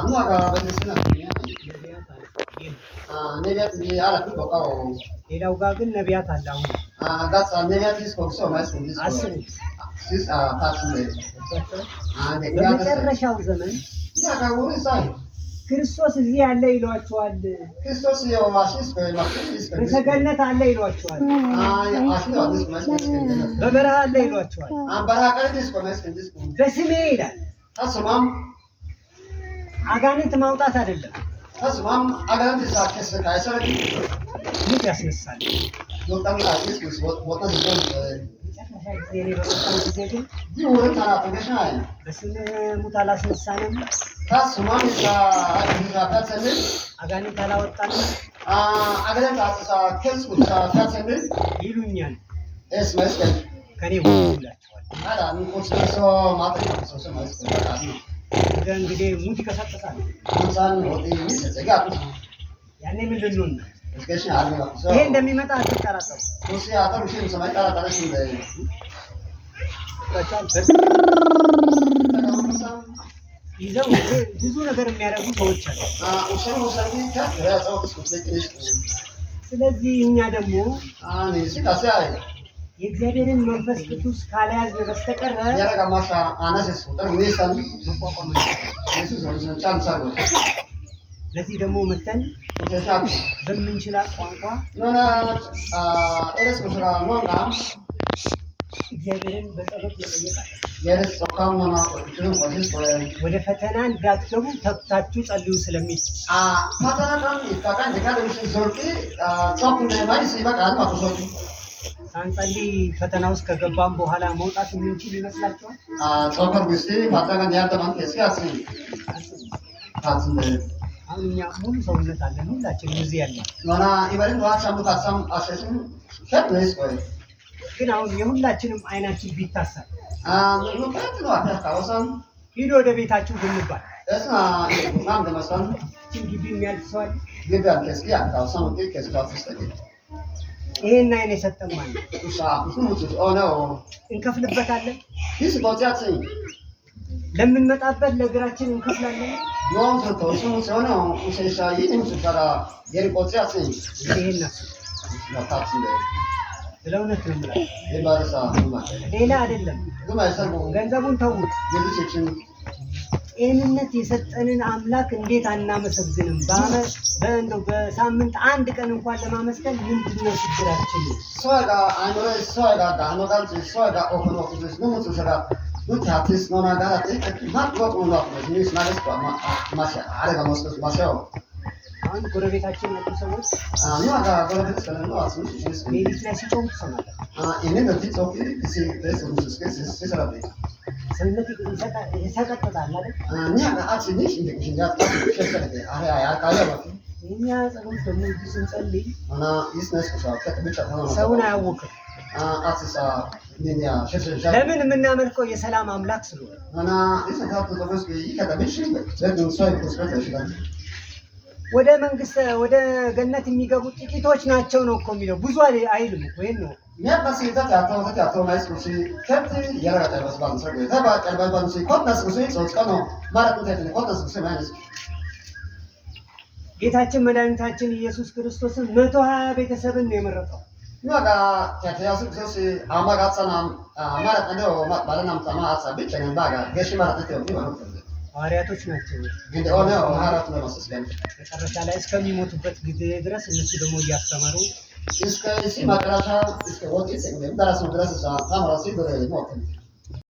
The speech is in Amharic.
nuaga በተስና ነቢያት ያላችሁ በቃው ሌላው ጋር ግን ነቢያት አለ። አሁን ጋሳ ነቢያት ዲስኮክሶ ማለት ነው። አስቡ ሲስ ታስነ በመጨረሻው ዘመን ያጋው ሳይ ክርስቶስ እዚህ ያለ ይሏቸዋል። ክርስቶስ የዋሽስ በማክሪስ በሰገነት አለ ይሏቸዋል። ያሽቶ አዲስ ማለት ነው። በበረሃ አለ ይሏቸዋል። በረሃ ቀርዲስ ኮሜስ እንዲስ በስሜ ይላል። አስማም አጋንንት ማውጣት አይደለም። አስማም አጋንንት ሳከስ ካይሰረ ምን ያስነሳል? ወጣም አዲስ ወጣ ሲሆን ጊዜ በመጣው ጊዜ ግን ይሁን ታናፈገሽ ነው። በስም ሙት አላስነሳንም። አስማም ታሰልን አጋንንት አላወጣንም። አጋንንት አሰሳ ከስ ታሰልን ይሉኛል። እስ መስከል ከኔ ሁላቸዋል። አላ ንቆስ ሰው ማጥፋት ሰው ማለት ነው። እንግዲህ ሙት ይቀሰቅሳል። እንሳን ወጤ ይሰጋቱ ያኔ ምንድን ነው? እስከዚህ አልመጣ ሰው ይሄ እንደሚመጣ አትጠራጠሩ። ሶሲ አተሩሽ ሰማይ ጠራጠረሽ እንደ ይዘው ብዙ ነገር የሚያደርጉ ሰዎች አሉ። ስለዚህ እኛ ደግሞ የእግዚአብሔርን መንፈስ ቅዱስ ካልያዝን በስተቀር ለዚህ ደግሞ መተን በምንችላት ቋንቋ እግዚአብሔርን በጸሎት መጠየቃለን። ወደ ፈተና እንዳትገቡ ተግታችሁ ጸልዩ ስለሚል ሳንጸልይ ፈተና ውስጥ ከገባን በኋላ መውጣት የምንችል ይመስላችኋል? አሁን እኛ ሙሉ ሰውነት አለን፣ ሁላችንም እዚህ ያለን ግን አሁን የሁላችንም አይናችን ቢታሰር ሂዶ ወደ ቤታችሁ ብንባል ግቢ የሚያልፍ ሰው አለ? ይሄን አይን የሰጠን ማለት እንከፍልበታለን። ለምንመጣበት ለእግራችን እንከፍላለን። ይሄን ስለ እውነት ነው የምላቸው፣ ሌላ አይደለም። ገንዘቡን ተዉት። ጤንነት የሰጠንን አምላክ እንዴት አናመሰግንም? በሳምንት አንድ ቀን እንኳን ለማመስገን ምንድን ነው ችግራችን? አሁን ጎረቤታችን ያሉ ሰዎች ሌሊት ላይ ሲጮሁ ትሰማለህ። ሰውነት ይሰቀጥጣል አይደል? እኛ ጸሎት ደግሞ እዚህ ስንጸልይ ሰውን አያውቅም። ለምን? የምናመልከው የሰላም አምላክ ስለሆነ። ወደ መንግስት ወደ ገነት የሚገቡት ጥቂቶች ናቸው ነው እኮ የሚለው፣ ብዙ አይልም እኮ። ይሄን ነው ጌታችን መድኃኒታችን ኢየሱስ ክርስቶስን 120 ቤተሰብን ነው የመረጠው። ሐዋርያቶች ናቸው። መጨረሻ ላይ እስከሚሞቱበት ጊዜ ድረስ እነሱ ደግሞ እያስተማሩ